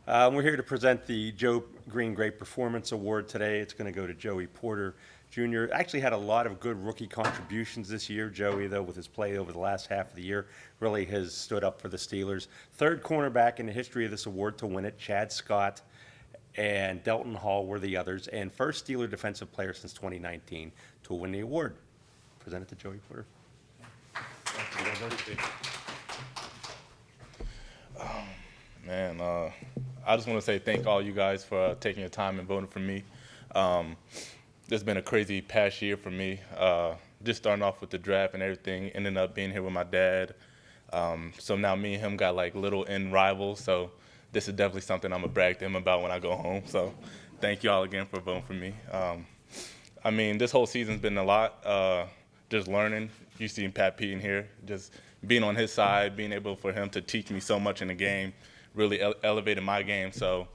We're here to present the Joe Greene Great Performance Award today. It's going to go to Joey Porter Jr. Actually had a lot of good rookie contributions this year. Joey, though, with his play over the last half of the year, really has stood up for the Steelers. Third cornerback in the history of this award to win it. Chad Scott and Delton Hall were the others. And first Steeler defensive player since 2019 to win the award. Presented to Joey Porter. Man, I just want to say thank all you guys for taking your time and voting for me. This has been a crazy past year for me. Just starting off with the draft and everything, ending up being here with my dad. So now me and him got like little end rivals. So this is definitely something I'm gonna brag to him about when I go home. So thank you all again for voting for me. I mean, this whole season's been a lot. Just learning. You seen Pat Pete in here, just being on his side, being able for him to teach me so much in the game, really elevated my game. So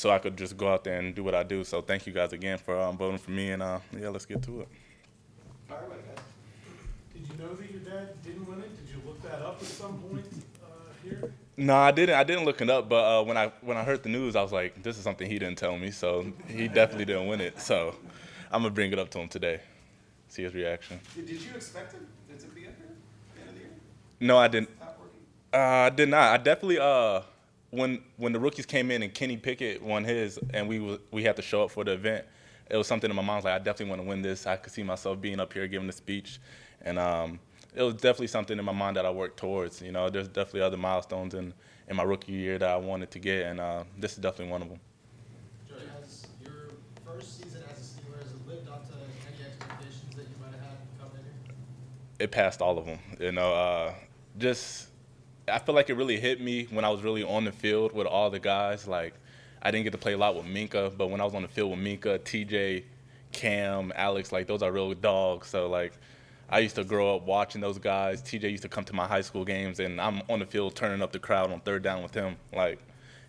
I could just go out there and do what I do. So thank you guys again for voting for me, and yeah, let's get to it. Fire away, guys. Did you know that your dad didn't win it? Did you look that up at some point here? No, I didn't. I didn't look it up, but when I heard the news, I was like, this is something he didn't tell me. So he definitely didn't win it. So I'm gonna bring it up to him today. See his reaction. Did you expect him to be up here at the end of the year? No, I didn't. Not working. I did not. I definitely when the rookies came in and Kenny Pickett won his, and we had to show up for the event. It was something in my mind, like I definitely want to win this. I could see myself being up here giving the speech, and it was definitely something in my mind that I worked towards. You know, there's definitely other milestones in my rookie year that I wanted to get, and this is definitely one of them. Joey, has your first season as a Steeler, has it lived up to any expectations that you might have had coming in here? It passed all of them. You know, just I feel like it really hit me when I was really on the field with all the guys. Like, I didn't get to play a lot with Minka, but when I was on the field with Minka, TJ, Cam, Alex, like those are real dogs. So like, I used to grow up watching those guys. TJ used to come to my high school games, and I'm on the field turning up the crowd on third down with him. Like,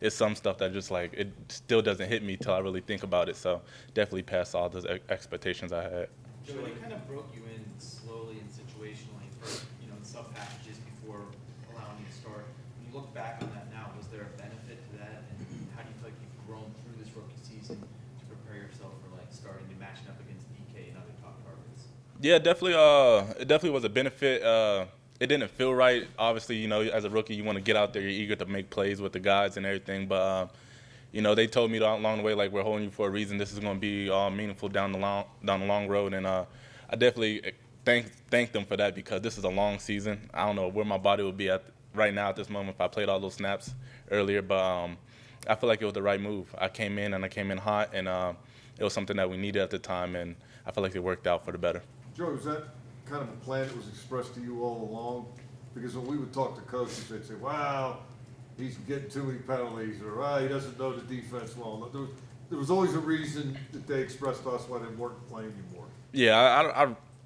it's some stuff that just like it still doesn't hit me till I really think about it. So definitely passed all those expectations I had. Joey, they kind of broke you in slowly and situationally for, in sub packages before allowing you to start. When you look back on that now, was there a benefit to that? And how do you feel like you've grown through this rookie season to prepare yourself for like starting and matching up against DK and other top targets? Yeah, definitely. It definitely was a benefit. It didn't feel right. Obviously, as a rookie, you want to get out there. You're eager to make plays with the guys and everything. But they told me along the way, like, we're holding you for a reason. This is going to be meaningful down the long road. And I definitely thank them for that, because this is a long season. I don't know where my body would be at right now at this moment if I played all those snaps earlier. But I feel like it was the right move. I came in hot, and it was something that we needed at the time. And I feel like it worked out for the better. Joe, was that kind of a plan that was expressed to you all along? Because when we would talk to coaches, they'd say, wow, he's getting too many penalties, or he doesn't know the defense well. There was always a reason that they expressed to us why they weren't playing anymore. Yeah,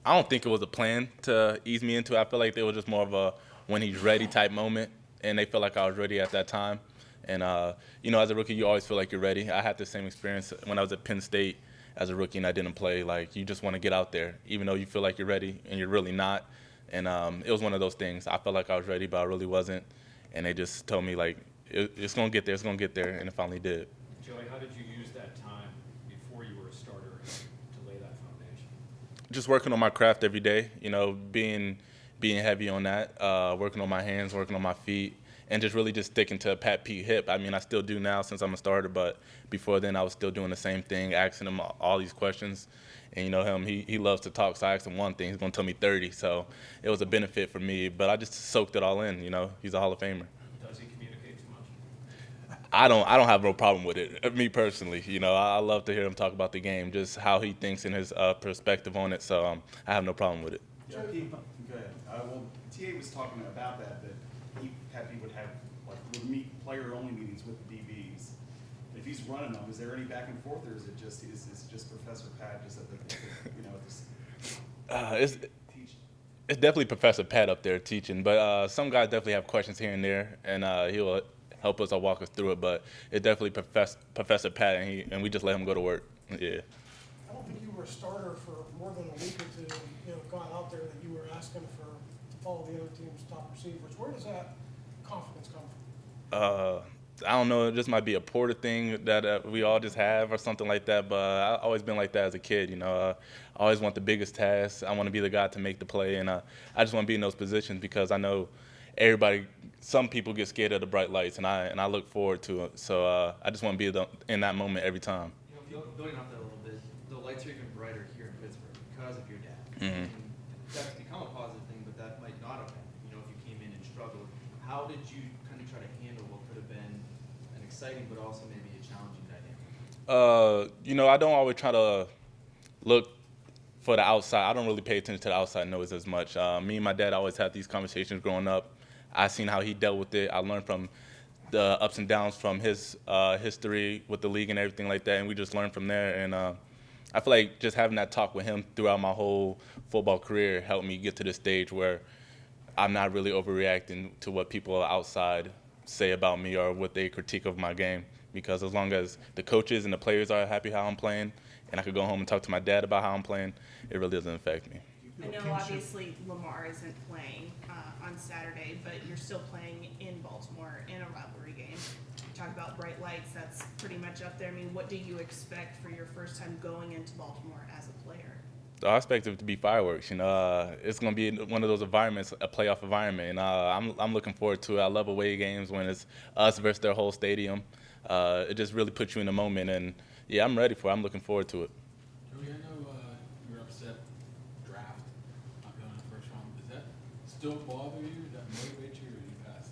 I don't think it was a plan to ease me into it. I feel like it was just more of a when he's ready type moment, and they felt like I was ready at that time. And, as a rookie, you always feel like you're ready. I had the same experience when I was at Penn State as a rookie and I didn't play. Like, you just want to get out there, even though you feel like you're ready and you're really not. And it was one of those things. I felt like I was ready, but I really wasn't. And they just told me, like, it's going to get there, it's going to get there, and it finally did. Joey, how did you use that time before you were a starter to lay that foundation? Just working on my craft every day, being heavy on that, working on my hands, working on my feet, and just really just sticking to a Pat Pete hip. I mean, I still do now since I'm a starter, but before then I was still doing the same thing, asking him all these questions. And him, he loves to talk, so I asked him one thing, he's going to tell me 30. So it was a benefit for me, but I just soaked it all in. He's a Hall of Famer. Does he communicate too much? I don't have no problem with it, me personally. I love to hear him talk about the game, just how he thinks and his perspective on it. So I have no problem with it. Yeah, go ahead. Well, TA was talking about that Pat Pete would meet player-only meetings with the DBs. If he's running them, is there any back and forth, or is it just Professor Pat just at the teaching? It's definitely Professor Pat up there teaching, but some guys definitely have questions here and there, and he'll help us or walk us through it. But it's definitely Professor Pat, and we just let him go to work. Yeah. I don't think you were a starter for more than a week or two. Gone out there that you were asking for to follow the other team's top receivers. Where does that confidence come from? I don't know, it just might be a Porter thing that we all just have or something like that. But I've always been like that as a kid. I always want the biggest task. I want to be the guy to make the play, and I just want to be in those positions because I know some people get scared of the bright lights, and I look forward to it. So I just want to be in that moment every time. Building off that a little bit, the lights are even brighter here in Pittsburgh because of your dad. Mhm. And that's become a positive thing, but that might not have been, if you came in and struggled. How did you kind of try to handle what could have been an exciting but also maybe a challenging dynamic? I don't always try to look for the outside. I don't really pay attention to the outside noise as much. Me and my dad always had these conversations growing up. I seen how he dealt with it. I learned from the ups and downs from his history with the league and everything like that, and we just learned from there. And I feel like just having that talk with him throughout my whole football career helped me get to this stage where I'm not really overreacting to what people outside say about me or what they critique of my game. Because as long as the coaches and the players are happy how I'm playing, and I could go home and talk to my dad about how I'm playing, it really doesn't affect me. I know obviously Lamar isn't playing on Saturday, but you're still playing in Baltimore in a rivalry game. You talk about bright lights, that's pretty much up there. I mean, what do you expect for your first time going into Baltimore as a player? I expect it to be fireworks. It's going to be one of those environments, a playoff environment, and I'm looking forward to it. I love away games when it's us versus their whole stadium. It just really puts you in the moment, and yeah, I'm ready for it. I'm looking forward to it. Joey, I know you were upset draft not going in the first round. Does that still bother you? Does that motivate you, or are you past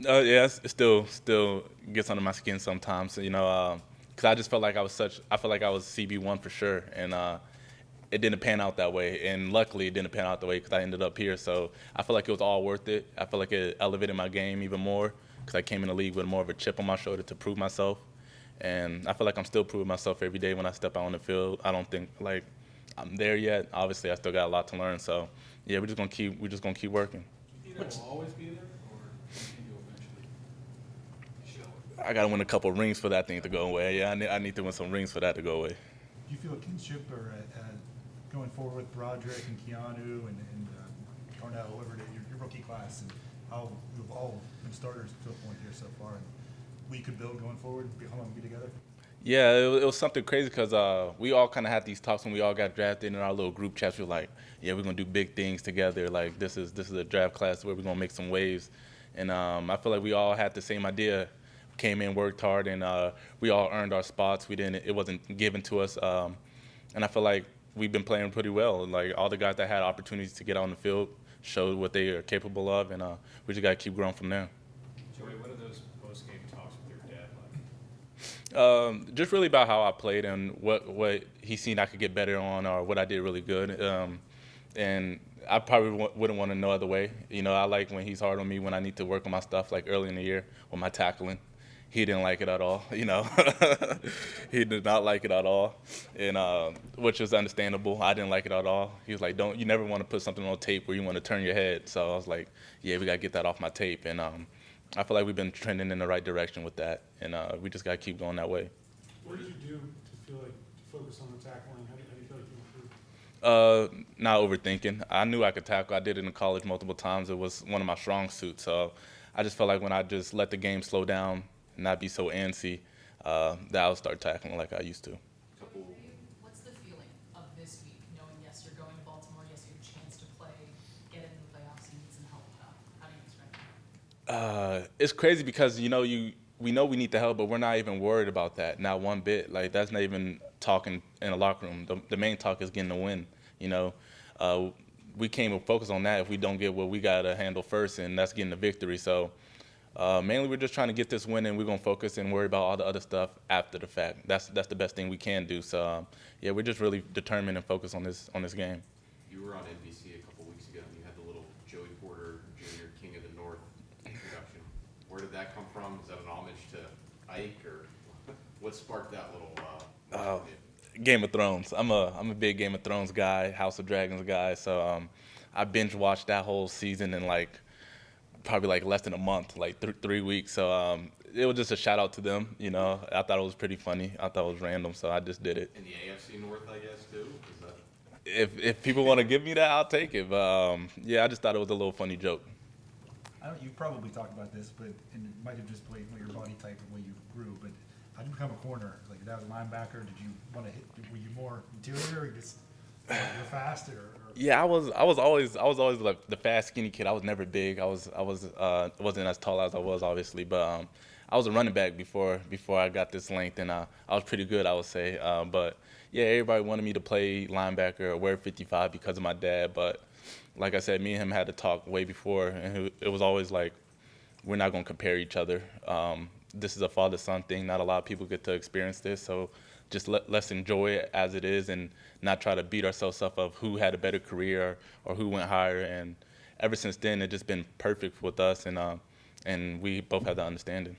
that? Yeah, it still gets under my skin sometimes, because I just felt like I was CB1 for sure, and it didn't pan out that way, and luckily it didn't pan out that way because I ended up here. So I feel like it was all worth it. I feel like it elevated my game even more because I came in the league with more of a chip on my shoulder to prove myself, and I feel like I'm still proving myself every day when I step out on the field. I don't think like I'm there yet. Obviously, I still got a lot to learn. So yeah, we're just gonna keep working. Do you think that will always be there, or can you eventually show it? I gotta win a couple rings for that thing to go away. Yeah, I need to win some rings for that to go away. Do you feel a kinship or going forward with Broderick and Keanu and Darnell, whoever it is, your rookie class, and how you've all been starters to a point here so far, and we could build going forward, how long we be together? Yeah, it was something crazy because we all kind of had these talks when we all got drafted in our little group chats. We were like, yeah, we're going to do big things together. Like, this is a draft class where we're going to make some waves. And I feel like we all had the same idea. Came in, worked hard, and we all earned our spots. It wasn't given to us. And I feel like we've been playing pretty well. Like, all the guys that had opportunities to get on the field showed what they are capable of, and we just got to keep growing from there. Joey, what are those post-game talks with your dad like? Just really about how I played and what he seen I could get better on or what I did really good. And I probably wouldn't want to know other way. I like when he's hard on me when I need to work on my stuff, like early in the year with my tackling. He didn't like it at all, He did not like it at all, and which is understandable. I didn't like it at all. He was like, you never want to put something on tape where you want to turn your head. So I was like, yeah, we got to get that off my tape. And I feel like we've been trending in the right direction with that, and we just got to keep going that way. What did you do to feel like to focus on the tackling? How do you feel like you improved? Not overthinking. I knew I could tackle. I did it in college multiple times. It was one of my strong suits. So I just felt like when I just let the game slow down, not be so antsy, that I'll start tackling like I used to. What's the feeling of this week, knowing, yes, you're going to Baltimore, yes, you have a chance to play, get into the playoffs, and need some help? How do you describe it? It's crazy because, we know we need the help, but we're not even worried about that, not one bit. Like, that's not even talking in a locker room. The main talk is getting the win, We can't even focus on that if we don't get what we got to handle first, and that's getting the victory. So mainly we're just trying to get this win, and we're going to focus and worry about all the other stuff after the fact. That's the best thing we can do. So, yeah, we're just really determined and focused on this game. You were on NBC a couple weeks ago, and you had the little Joey Porter Jr. King of the North introduction. Where did that come from? Is that an homage to Ike, or what sparked that little Game of Thrones. I'm a big Game of Thrones guy, House of Dragons guy. So I binge watched that whole season in probably less than a month, 3 weeks. So it was just a shout out to them. I thought it was pretty funny. I thought it was random, so I just did it. in the AFC North, I guess, too? Is that... If people want to give me that, I'll take it. But yeah, I just thought it was a little funny joke. I you probably talked about this, but, and it might have just played with your body type and the way you grew, but how did you become a corner? Like, that was a linebacker, did you want to hit, were you more interior, or you just, you're fast, or? Yeah, I was always like the fast, skinny kid. I was never big. I wasn't as tall as I was, obviously, but I was a running back before I got this length, and I was pretty good, I would say. But yeah, everybody wanted me to play linebacker or wear 55 because of my dad. But like I said, me and him had to talk way before, and it was always like, we're not going to compare each other. This is a father-son thing. Not a lot of people get to experience this, so just let's enjoy it as it is and not try to beat ourselves up of who had a better career or who went higher. And ever since then, it's just been perfect with us, and we both have the understanding.